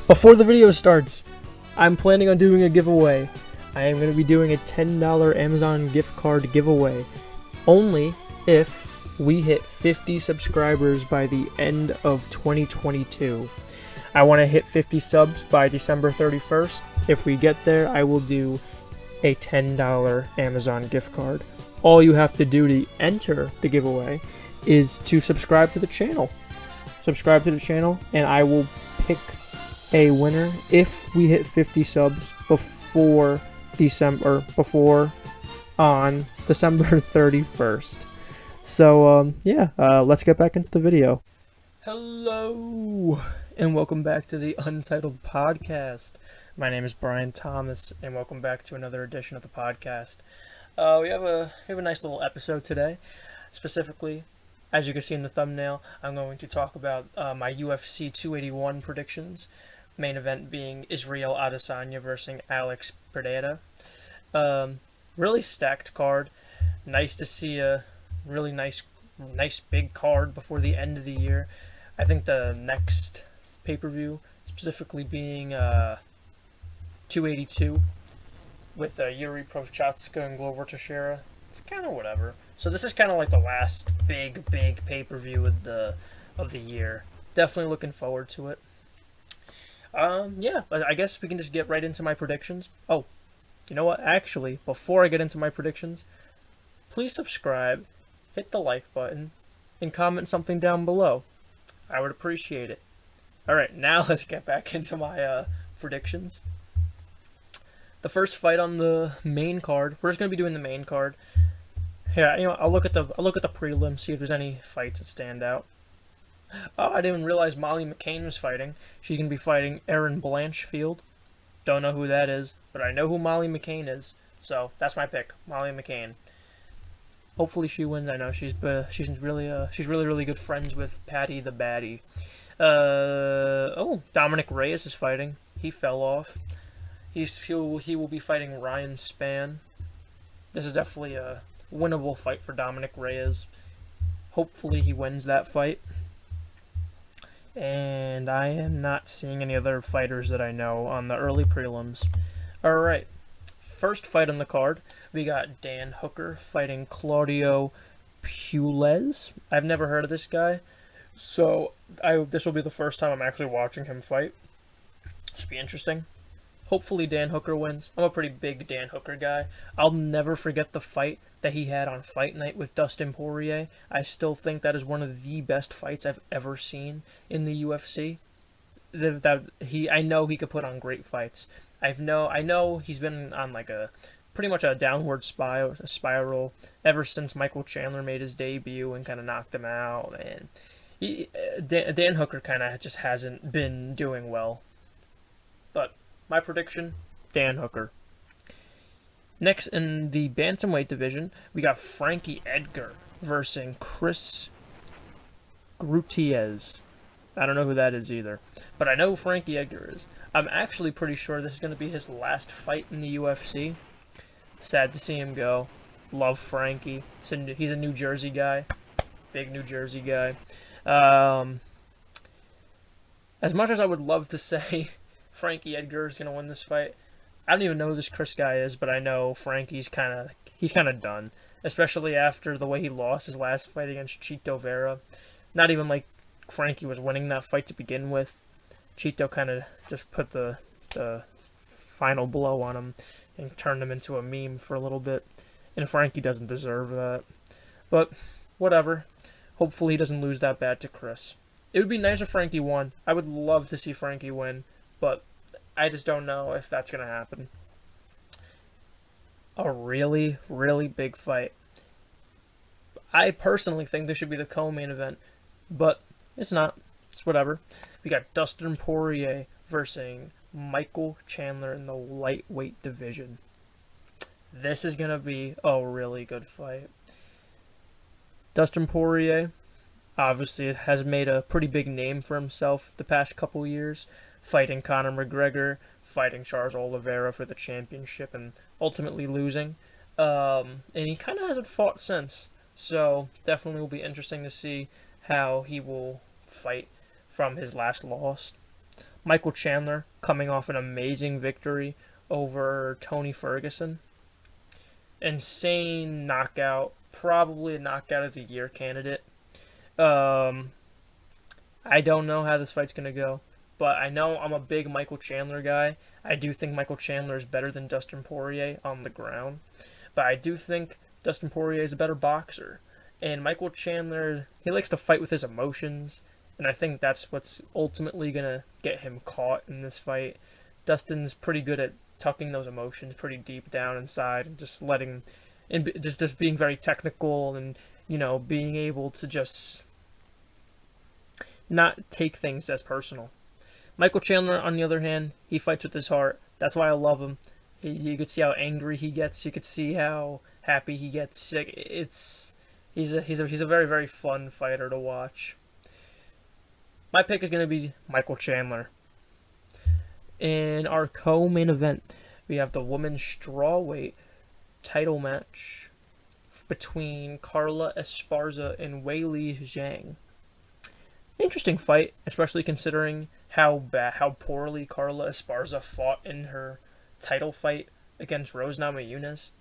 Before the video starts, I'm planning on doing a giveaway. I am going to be doing a $10 Amazon gift card giveaway. Only if we hit 50 subscribers by the end of 2022. I want to hit 50 subs by December 31st. If we get there, I will do a $10 Amazon gift card. All you have to do to enter the giveaway is to subscribe to the channel. Subscribe to the channel, and I will pick a winner if we hit 50 subs before on December 31st. So let's get back into the video. Hello and welcome back to the Untitled podcast. My name is Brian Thomas and welcome back to another edition of the podcast. We have a nice little episode today. Specifically, as you can see in the thumbnail, I'm going to talk about my UFC 281 predictions. Main event being Israel Adesanya versus Alex Pereira. Really stacked card. Nice to see a really nice big card before the end of the year. I think the next pay-per-view, specifically being 282 with Yuri Prochazka and Glover Teixeira. It's kind of whatever. So this is kind of like the last big pay-per-view of the year. Definitely looking forward to it. I guess we can just get right into my predictions. Oh, you know what? Actually, before I get into my predictions, please subscribe, hit the like button, and comment something down below. I would appreciate it. Alright, now let's get back into my predictions. The first fight on the main card, we're just going to be doing the main card. Yeah, I'll look at the prelim, see if there's any fights that stand out. Oh, I didn't realize Molly McCain was fighting. She's going to be fighting Erin Blanchfield. Don't know who that is, but I know who Molly McCain is. So, that's my pick, Molly McCain. Hopefully she wins. I know she's really good friends with Patty the Baddie. Dominic Reyes is fighting. He fell off. He will be fighting Ryan Spann. This is definitely a winnable fight for Dominic Reyes. Hopefully he wins that fight. And I am not seeing any other fighters that I know on the early prelims. Alright, first fight on the card, we got Dan Hooker fighting Claudio Puelles. I've never heard of this guy, so this will be the first time I'm actually watching him fight. Should be interesting. Hopefully Dan Hooker wins. I'm a pretty big Dan Hooker guy. I'll never forget the fight that he had on Fight Night with Dustin Poirier. I still think that is one of the best fights I've ever seen in the UFC. I know he could put on great fights. I know he's been on like pretty much a downward spiral ever since Michael Chandler made his debut and kind of knocked him out. And Dan Hooker kind of just hasn't been doing well. But my prediction, Dan Hooker. Next in the bantamweight division, we got Frankie Edgar versus Chris Gutierrez. I don't know who that is either, but I know who Frankie Edgar is. I'm actually pretty sure this is going to be his last fight in the UFC. Sad to see him go. Love Frankie. He's a New Jersey guy. Big New Jersey guy. As much as I would love to say Frankie Edgar is going to win this fight, I don't even know who this Chris guy is, but I know Frankie's kind of done, especially after the way he lost his last fight against Chito Vera. Not even like Frankie was winning that fight to begin with. Chito kind of just put the final blow on him and turned him into a meme for a little bit, and Frankie doesn't deserve that. But whatever. Hopefully he doesn't lose that bad to Chris. It would be nice if Frankie won. I would love to see Frankie win, but I just don't know if that's going to happen. A really big fight. I personally think this should be the co-main event, but it's not. It's whatever. We got Dustin Poirier versus Michael Chandler in the lightweight division. This is going to be a really good fight. Dustin Poirier obviously has made a pretty big name for himself the past couple years, fighting Conor McGregor, fighting Charles Oliveira for the championship, and ultimately losing. And he kind of hasn't fought since. So definitely will be interesting to see how he will fight from his last loss. Michael Chandler coming off an amazing victory over Tony Ferguson. Insane knockout, probably a knockout of the year candidate. Um, I don't know how this fight's gonna go, but I know I'm a big Michael Chandler guy. I do think Michael Chandler is better than Dustin Poirier on the ground, but I do think Dustin Poirier is a better boxer. And Michael Chandler, he likes to fight with his emotions, and I think that's what's ultimately gonna get him caught in this fight. Dustin's pretty good at tucking those emotions pretty deep down inside and just letting, and just being very technical and being able to just not take things as personal. Michael Chandler, on the other hand, he fights with his heart. That's why I love him. You could see how angry he gets. You could see how happy he gets. He's a very, very fun fighter to watch. My pick is going to be Michael Chandler. In our co-main event, we have the women's strawweight title match between Carla Esparza and Weili Zhang. Interesting fight, especially considering how poorly Carla Esparza fought in her title fight against Rose Namajunas.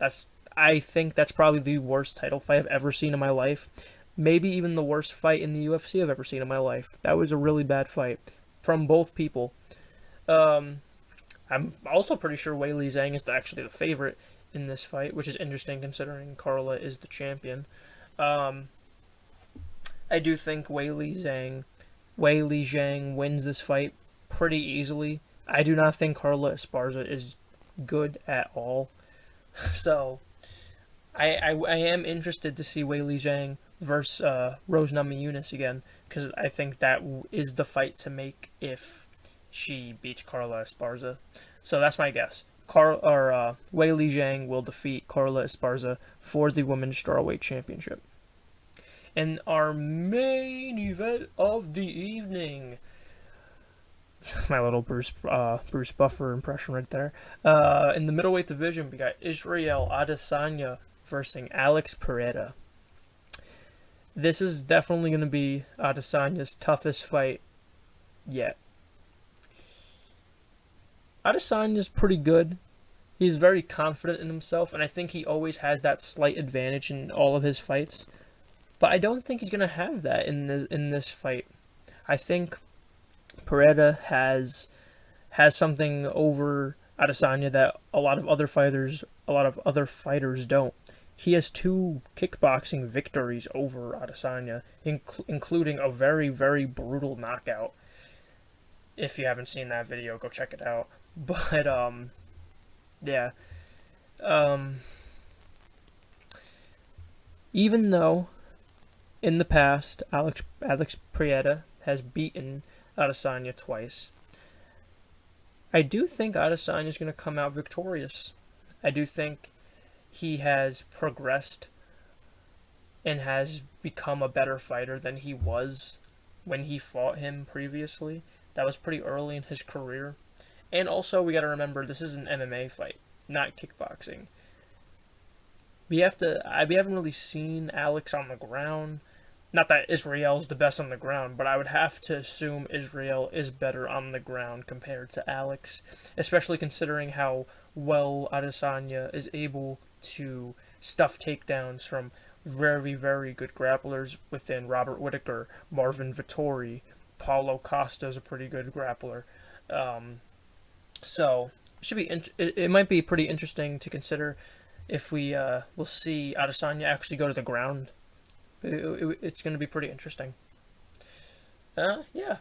I think that's probably the worst title fight I've ever seen in my life. Maybe even the worst fight in the UFC I've ever seen in my life. That was a really bad fight from both people. I'm also pretty sure Weili Zhang is actually the favorite in this fight, which is interesting considering Carla is the champion. I do think Weili Zhang wins this fight pretty easily. I do not think Carla Esparza is good at all. So I am interested to see Weili Zhang versus Rose Namajunas again, because I think that is the fight to make if she beats Carla Esparza. So that's my guess. Weili Zhang will defeat Carla Esparza for the Women's Strawweight Championship. And our main event of the evening, my little Bruce Buffer impression right there. In the middleweight division, we got Israel Adesanya versus Alex Pereira. This is definitely going to be Adesanya's toughest fight yet. Adesanya's pretty good. He's very confident in himself, and I think he always has that slight advantage in all of his fights. But I don't think he's going to have that in this fight. I think Pereira has something over Adesanya that a lot of other fighters don't. He has 2 kickboxing victories over Adesanya, including a very, very brutal knockout. If you haven't seen that video, go check it out. But yeah. Even though in the past Alex Pereira has beaten Adesanya twice, I do think Adesanya is going to come out victorious. I do think he has progressed and has become a better fighter than he was when he fought him previously. That was pretty early in his career. And also, we got to remember, this is an MMA fight, not kickboxing. We haven't really seen Alex on the ground. Not that Israel's the best on the ground, but I would have to assume Israel is better on the ground compared to Alex, especially considering how well Adesanya is able to stuff takedowns from very, very good grapplers within Robert Whittaker, Marvin Vettori. Paulo Costa is a pretty good grappler. So it might be pretty interesting to consider if we will see Adesanya actually go to the ground. It's going to be pretty interesting. Yeah.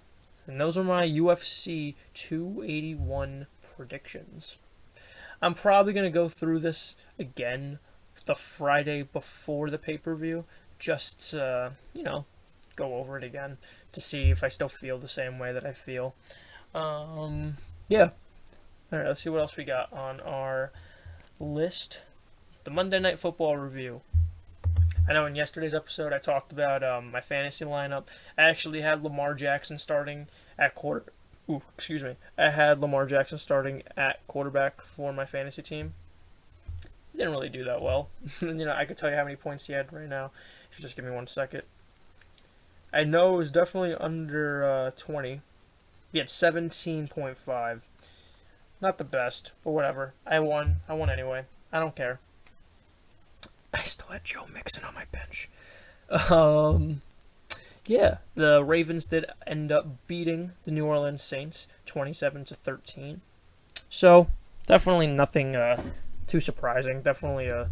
And those are my UFC 281 predictions. I'm probably going to go through this again the Friday before the pay-per-view, just to, go over it again to see if I still feel the same way that I feel. Yeah. Alright, let's see what else we got on our list. The Monday Night Football review. I know in yesterday's episode I talked about my fantasy lineup. I actually had Lamar Jackson starting at I had Lamar Jackson starting at quarterback for my fantasy team. He didn't really do that well. I could tell you how many points he had right now. If you just give me 1 second. I know it was definitely under 20. He had 17.5. Not the best, but whatever. I won. I won anyway. I don't care. I still had Joe Mixon on my bench. Yeah, the Ravens did end up beating the New Orleans Saints 27-13. So, definitely nothing too surprising. Definitely a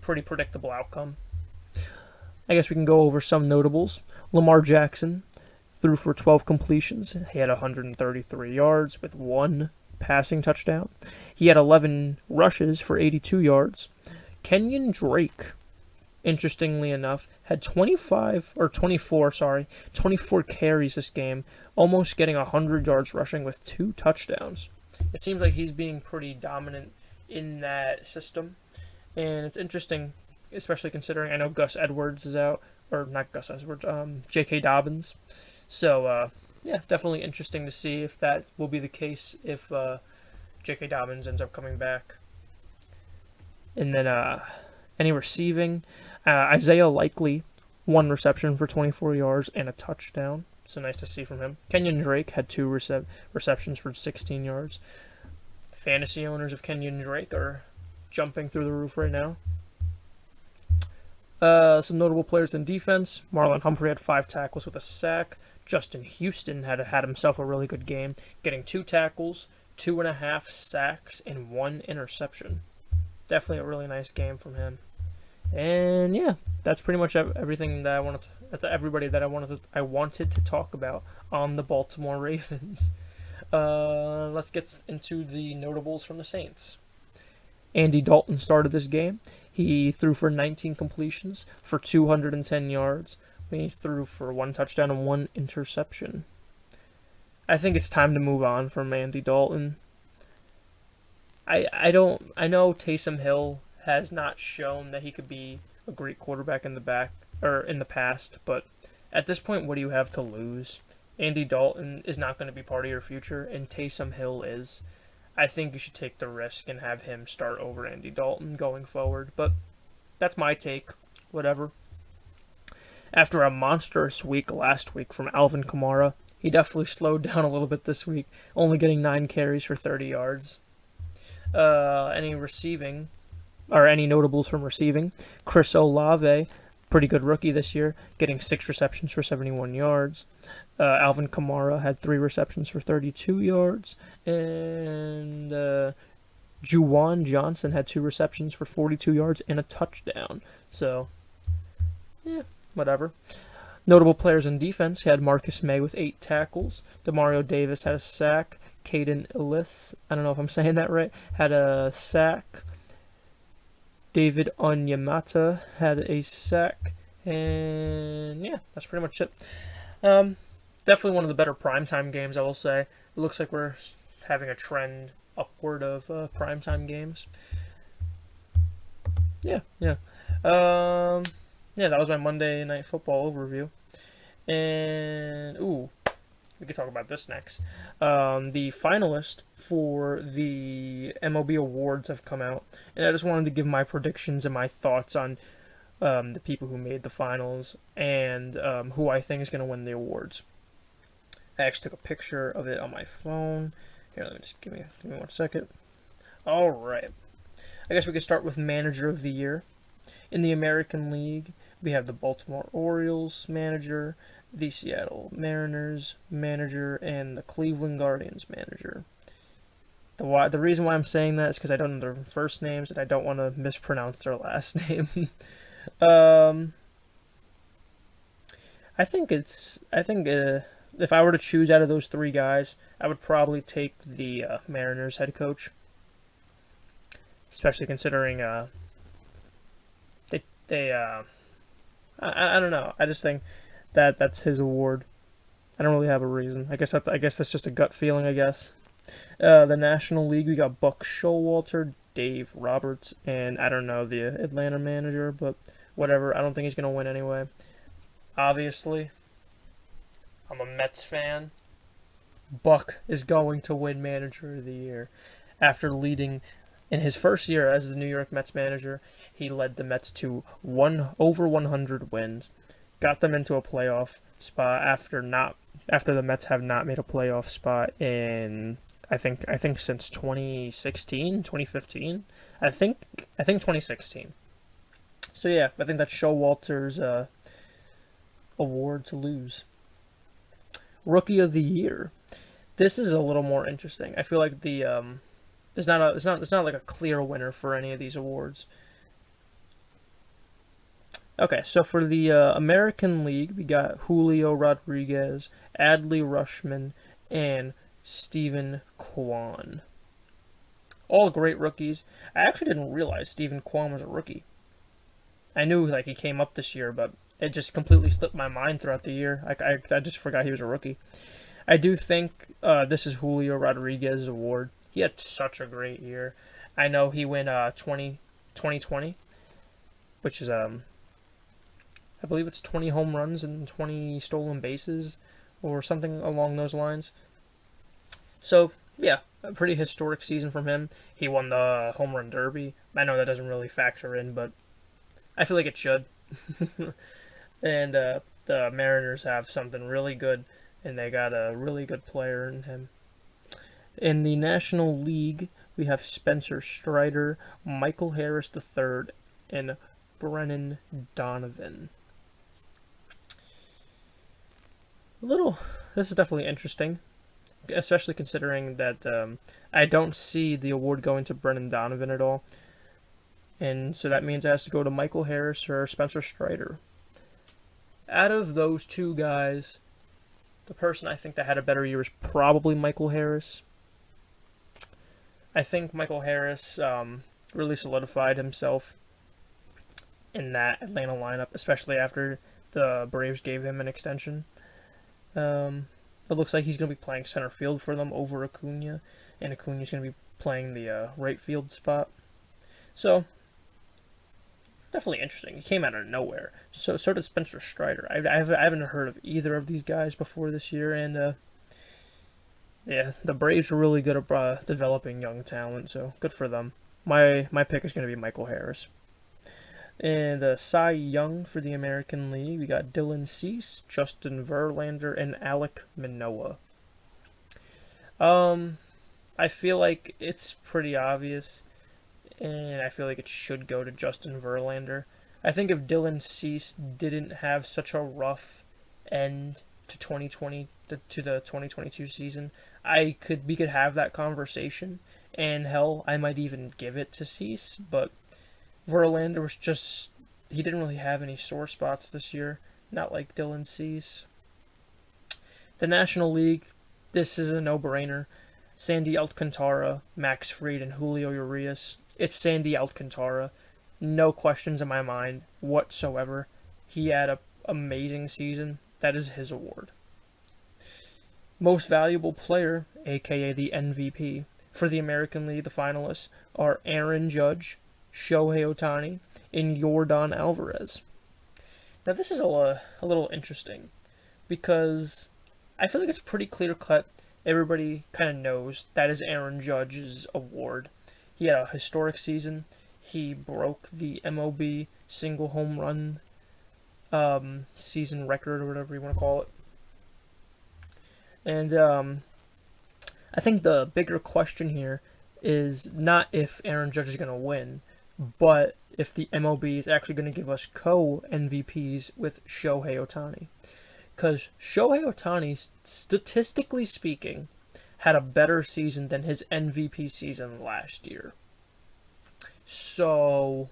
pretty predictable outcome. I guess we can go over some notables. Lamar Jackson threw for 12 completions. He had 133 yards with 1 passing touchdown. He had 11 rushes for 82 yards. Kenyon Drake, interestingly enough, had 24 carries this game, almost getting 100 yards rushing with 2 touchdowns. It seems like he's being pretty dominant in that system, and it's interesting, especially considering I know Gus Edwards is out, or not Gus Edwards, J.K. Dobbins. So, yeah, definitely interesting to see if that will be the case if J.K. Dobbins ends up coming back. And then any receiving, Isaiah Likely, 1 reception for 24 yards and a touchdown. So nice to see from him. Kenyon Drake had 2 receptions for 16 yards. Fantasy owners of Kenyon Drake are jumping through the roof right now. Some notable players in defense. Marlon Humphrey had 5 tackles with a sack. Justin Houston had himself a really good game, getting 2 tackles, 2.5 sacks, and 1 interception. Definitely a really nice game from him. And yeah, that's pretty much everything that I wanted. That's everybody that I wanted to talk about on the Baltimore Ravens. Let's get into the notables from the Saints. Andy Dalton started this game. He threw for 19 completions for 210 yards. He threw for 1 touchdown and 1 interception. I think it's time to move on from Andy Dalton. I know Taysom Hill has not shown that he could be a great quarterback in the past, but at this point, what do you have to lose? Andy Dalton is not going to be part of your future, and Taysom Hill is. I think you should take the risk and have him start over Andy Dalton going forward, but that's my take. Whatever. After a monstrous week last week from Alvin Kamara, he definitely slowed down a little bit this week, only getting 9 carries for 30 yards. Any notables from receiving? Chris Olave, pretty good rookie this year, getting 6 receptions for 71 yards. Alvin Kamara had 3 receptions for 32 yards. And Juwan Johnson had 2 receptions for 42 yards and a touchdown. So, yeah, whatever. Notable players in defense had Marcus May with 8 tackles. Demario Davis had a sack. Caden Ellis, I don't know if I'm saying that right, had a sack. David Onyemata had a sack. And yeah, that's pretty much it. Definitely one of the better primetime games, I will say. It looks like we're having a trend upward of primetime games. Yeah. That was my Monday Night Football overview. And, we can talk about this next. The finalists for the MLB awards have come out, and I just wanted to give my predictions and my thoughts on the people who made the finals and who I think is going to win the awards. I actually took a picture of it on my phone. Here, let me just give me 1 second. All right. I guess we could start with Manager of the Year. In the American League, we have the Baltimore Orioles manager, the Seattle Mariners manager, and the Cleveland Guardians manager. The reason why I'm saying that is because I don't know their first names and I don't want to mispronounce their last name. I think if I were to choose out of those 3 guys, I would probably take the Mariners head coach, especially considering I don't know. I just think that's his award. I don't really have a reason. I guess that's just a gut feeling, I guess. The National League, we got Buck Showalter, Dave Roberts, and I don't know the Atlanta manager, but whatever. I don't think he's going to win anyway. Obviously, I'm a Mets fan. Buck is going to win Manager of the Year. After leading in his first year as the New York Mets manager, he led the Mets to over 100 wins, got them into a playoff spot after not after the Mets have not made a playoff spot in I think since 2016, 2015. I think 2016. So yeah, I think that's Showalter's award to lose. Rookie of the Year. This is a little more interesting. I feel like it's not like a clear winner for any of these awards. Okay, so for the American League, we got Julio Rodriguez, Adley Rushman, and Stephen Kwan. All great rookies. I actually didn't realize Stephen Kwan was a rookie. I knew like he came up this year, but it just completely slipped my mind throughout the year. I just forgot he was a rookie. I do think this is Julio Rodriguez's award. He had such a great year. I know he went 2020, which is I believe it's 20 home runs and 20 stolen bases or something along those lines. So, yeah, a pretty historic season from him. He won the home run derby. I know that doesn't really factor in, but I feel like it should. And the Mariners have something really good, and they got a really good player in him. In the National League, we have Spencer Strider, Michael Harris III, and Brennan Donovan. This is definitely interesting, especially considering that I don't see the award going to Brennan Donovan at all. And so that means it has to go to Michael Harris or Spencer Strider. Out of those two guys, the person I think that had a better year is probably Michael Harris. I think Michael Harris really solidified himself in that Atlanta lineup, especially after the Braves gave him an extension. It looks like he's going to be playing center field for them over Acuna, and Acuna's going to be playing the right field spot. So, definitely interesting. He came out of nowhere. So did Spencer Strider. I haven't heard of either of these guys before this year, and yeah, the Braves were really good at developing young talent, so good for them. My pick is going to be Michael Harris. And Cy Young for the American League, we got Dylan Cease, Justin Verlander, and Alek Manoah. I feel like it's pretty obvious, and I feel like it should go to Justin Verlander. I think if Dylan Cease didn't have such a rough end to 2020 to the 2022 season, we could have that conversation, and hell, I might even give it to Cease, but Verlander was just, he didn't really have any sore spots this year, not like Dylan Cease. The National League, this is a no-brainer. Sandy Alcantara, Max Fried, and Julio Urias. It's Sandy Alcantara. No questions in my mind whatsoever. He had an amazing season. That is his award. Most Valuable Player, aka the MVP, for the American League, the finalists are Aaron Judge, Shohei Ohtani, and Yordan Alvarez. Now this is a little interesting because I feel like it's pretty clear cut. Everybody kind of knows that is Aaron Judge's award. He had a historic season. He broke the MLB single home run season record or whatever you want to call it. And I think the bigger question here is not if Aaron Judge is going to win, but if the MLB is actually going to give us co-MVPs with Shohei Ohtani. Because Shohei Ohtani, statistically speaking, had a better season than his MVP season last year. So,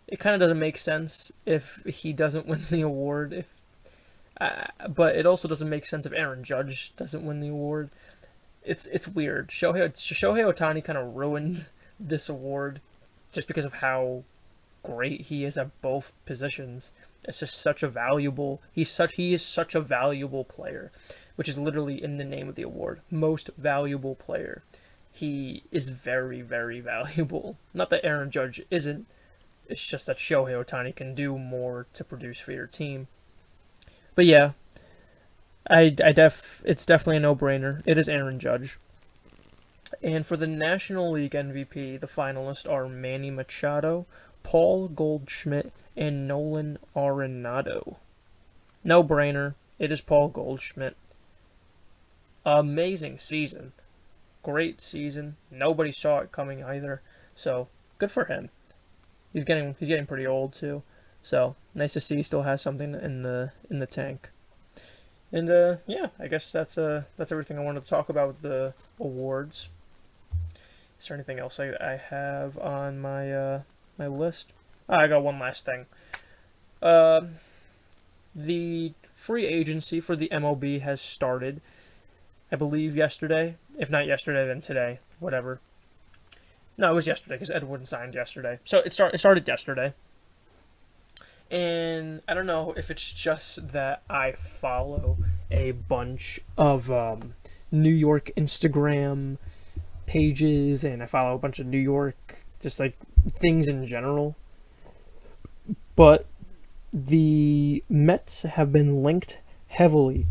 it kind of doesn't make sense if he doesn't win the award. But it also doesn't make sense if Aaron Judge doesn't win the award. It's weird. Shohei Ohtani kind of ruined this award just because of how great he is at both positions. It's just such a valuable. He is such a valuable player, which is literally in the name of the award. Most valuable player. He is very, very valuable. Not that Aaron Judge isn't. It's just that Shohei Ohtani can do more to produce for your team. But yeah, it's definitely a no-brainer. It is Aaron Judge. And for the National League MVP, the finalists are Manny Machado, Paul Goldschmidt, and Nolan Arenado. No-brainer. It is Paul Goldschmidt. Amazing season. Great season. Nobody saw it coming either. So good for him. He's getting pretty old too. So nice to see he still has something in the tank. And yeah, I guess that's everything I wanted to talk about with the awards. Is there anything else I have on my my list? I got one last thing. The free agency for the MLB has started. I believe yesterday. If not yesterday, then today. Whatever. No, it was yesterday because Edwin signed yesterday. So it started yesterday. And I don't know if it's just that I follow a bunch of New York Instagram pages, and I follow a bunch of New York, just like things in general. But the Mets have been linked heavily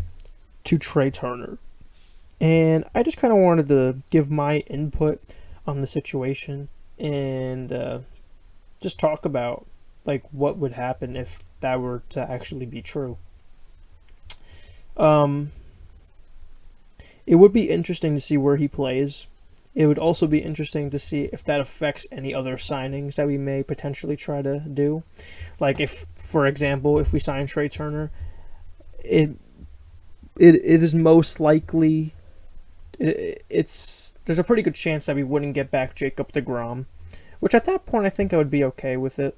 to Trae Turner. And I just kind of wanted to give my input on the situation and just talk about like what would happen if that were to actually be true. It would be interesting to see where he plays. It would also be interesting to see if that affects any other signings that we may potentially try to do. Like if, for example, if we sign Trae Turner, it is most likely there's a pretty good chance that we wouldn't get back Jacob deGrom, which at that point I think I would be okay with it.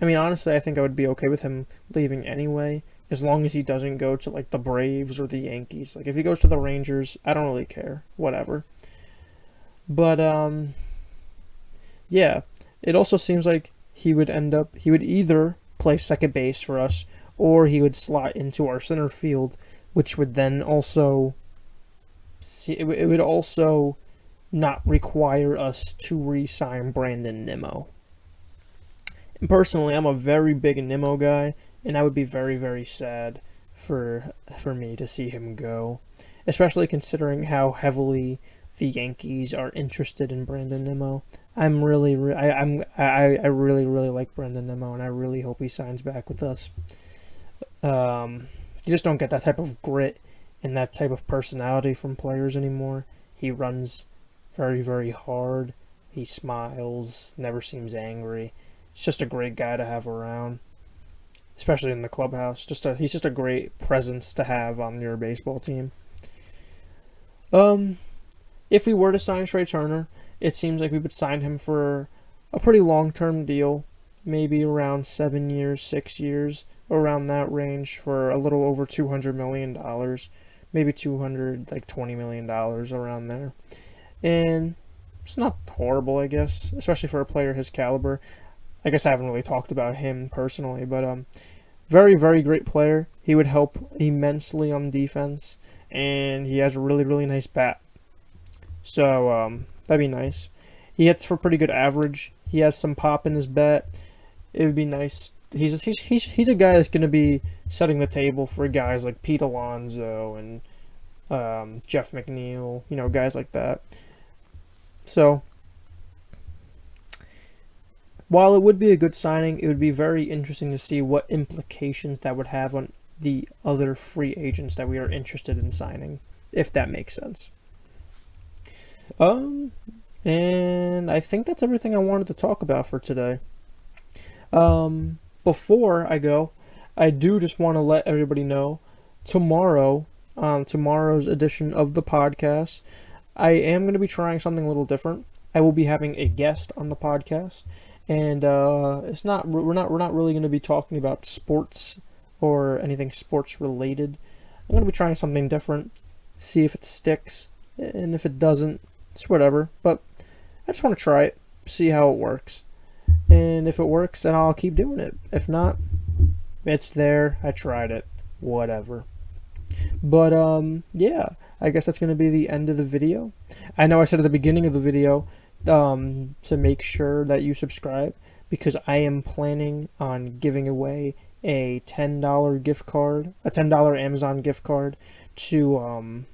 I mean, honestly, I think I would be okay with him leaving anyway, as long as he doesn't go to like the Braves or the Yankees. Like if he goes to the Rangers, I don't really care. Whatever. But yeah, it also seems like he would either play second base for us, or he would slot into our center field, which would then also it would also not require us to re-sign Brandon Nimmo. And personally, I'm a very big Nimmo guy, and I would be very, very sad for me to see him go, especially considering how heavily the Yankees are interested in Brandon Nimmo. I really, really like Brandon Nimmo, and I really hope he signs back with us. You just don't get that type of grit and that type of personality from players anymore. He runs very, very hard. He smiles, never seems angry. He's just a great guy to have around, especially in the clubhouse. He's just a great presence to have on your baseball team. If we were to sign Trae Turner, it seems like we would sign him for a pretty long-term deal, maybe around 7 years, 6 years, around that range, for a little over $200 million, maybe $220 million around there. And it's not horrible, I guess, especially for a player his caliber. I guess I haven't really talked about him personally, but very, very great player. He would help immensely on defense, and he has a really, really nice bat. So that'd be nice. He hits for pretty good average. He has some pop in his bat. It would be nice. He's a guy that's going to be setting the table for guys like Pete Alonso and Jeff McNeil, guys like that. So while it would be a good signing, it would be very interesting to see what implications that would have on the other free agents that we are interested in signing, if that makes sense. And I think that's everything I wanted to talk about for today. Before I go, I do just want to let everybody know tomorrow, tomorrow's edition of the podcast, I am going to be trying something a little different. I will be having a guest on the podcast, and we're not really going to be talking about sports or anything sports related. I'm going to be trying something different, see if it sticks, and if it doesn't, it's whatever. But I just want to try it, see how it works. And if it works, then I'll keep doing it. If not, it's there. I tried it. Whatever. But yeah, I guess that's going to be the end of the video. I know I said at the beginning of the video to make sure that you subscribe, because I am planning on giving away a $10 gift card, a $10 Amazon gift card to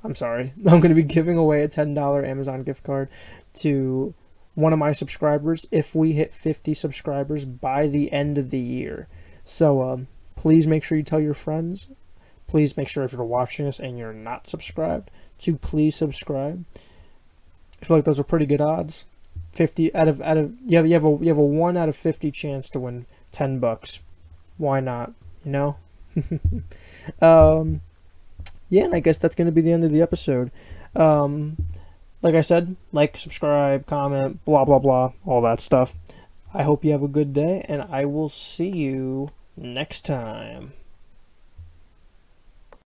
I'm sorry. I'm going to be giving away a $10 Amazon gift card to one of my subscribers if we hit 50 subscribers by the end of the year. So please make sure you tell your friends. Please make sure if you're watching this and you're not subscribed to please subscribe. I feel like those are pretty good odds. 50 out of you have a 1 out of 50 chance to win $10. Why not? You know. Yeah, and I guess that's going to be the end of the episode. Like I said, like, subscribe, comment, blah blah blah, all that stuff. I hope you have a good day, and I will see you next time.